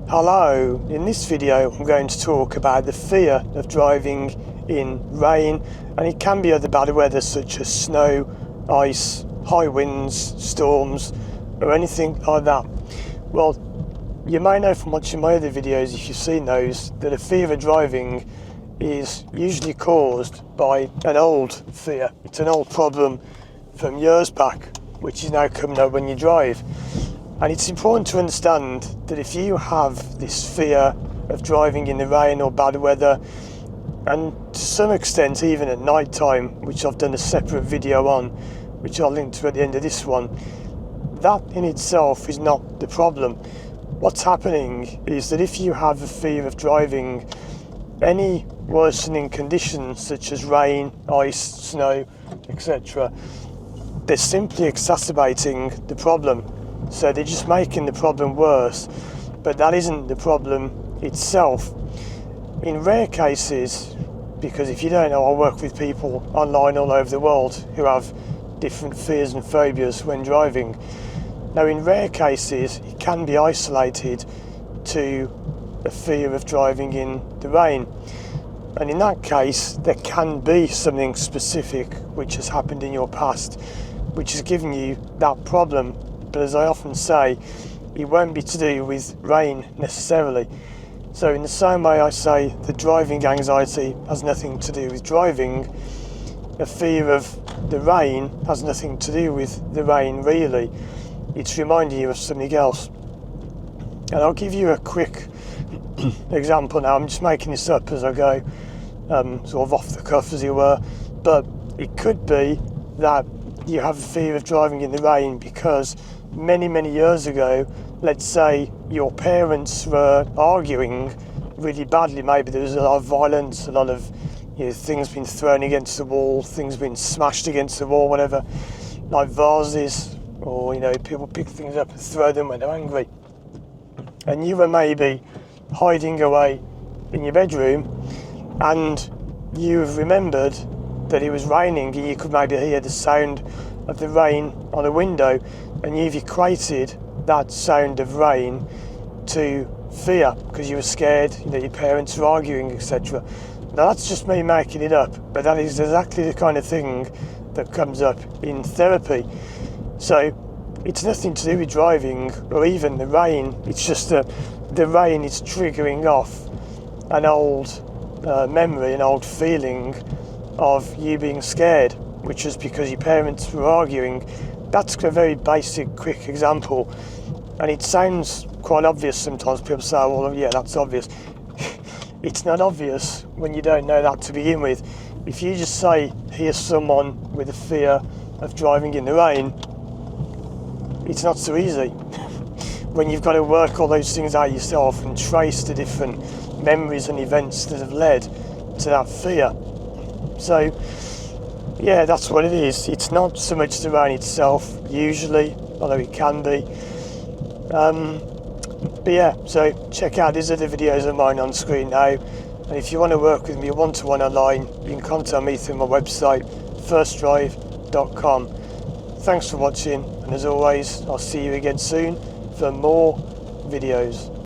Hello, in this video I'm going to talk about the fear of driving in rain, and it can be other bad weather such as snow, ice, high winds, storms or anything like that. Well, you may know from watching my other videos, if you've seen those, that a fear of driving is usually caused by an old fear. It's an old problem from years back which is now coming up when you drive. And it's important to understand that if you have this fear of driving in the rain or bad weather, and to some extent even at night time, which I've done a separate video on, which I'll link to at the end of this one, that in itself is not the problem. What's happening is that if you have a fear of driving, any worsening conditions such as rain, ice, snow, etc., they're simply exacerbating the problem. So they're just making the problem worse, but that isn't the problem itself. In rare cases, because if you don't know, I work with people online all over the world who have different fears and phobias when driving. Now, in rare cases, it can be isolated to a fear of driving in the rain. And in that case, there can be something specific which has happened in your past, which has given you that problem. But as I often say, it won't be to do with rain necessarily. So in the same way I say that driving anxiety has nothing to do with driving, a fear of the rain has nothing to do with the rain really. It's reminding you of something else. And I'll give you a quick example now. I'm just making this up as I go, sort of off the cuff as it were. But it could be that you have a fear of driving in the rain because many years ago, let's say your parents were arguing really badly. Maybe there was a lot of violence, a lot of things being thrown against the wall, things being smashed against the wall, whatever, like vases, or people pick things up and throw them when they're angry. And you were maybe hiding away in your bedroom, and you have remembered that it was raining, and you could maybe hear the sound of the rain on a window, and you've equated that sound of rain to fear because you were scared, your parents were arguing, etc. Now that's just me making it up, but that is exactly the kind of thing that comes up in therapy. So it's nothing to do with driving or even the rain. It's just that the rain is triggering off an old memory, an old feeling of you being scared, which is because your parents were arguing. That's a very basic, quick example, and it sounds quite obvious sometimes. People say, well, yeah, that's obvious. It's not obvious when you don't know that to begin with. If you just say, here's someone with a fear of driving in the rain, it's not so easy. When you've got to work all those things out yourself and trace the different memories and events that have led to that fear. So, yeah, that's what it is. It's not so much the rain itself, usually, although it can be. But yeah, so check out these other videos of mine on screen now. And if you want to work with me one-to-one online, you can contact me through my website, firstdrive.com. Thanks for watching, and as always, I'll see you again soon for more videos.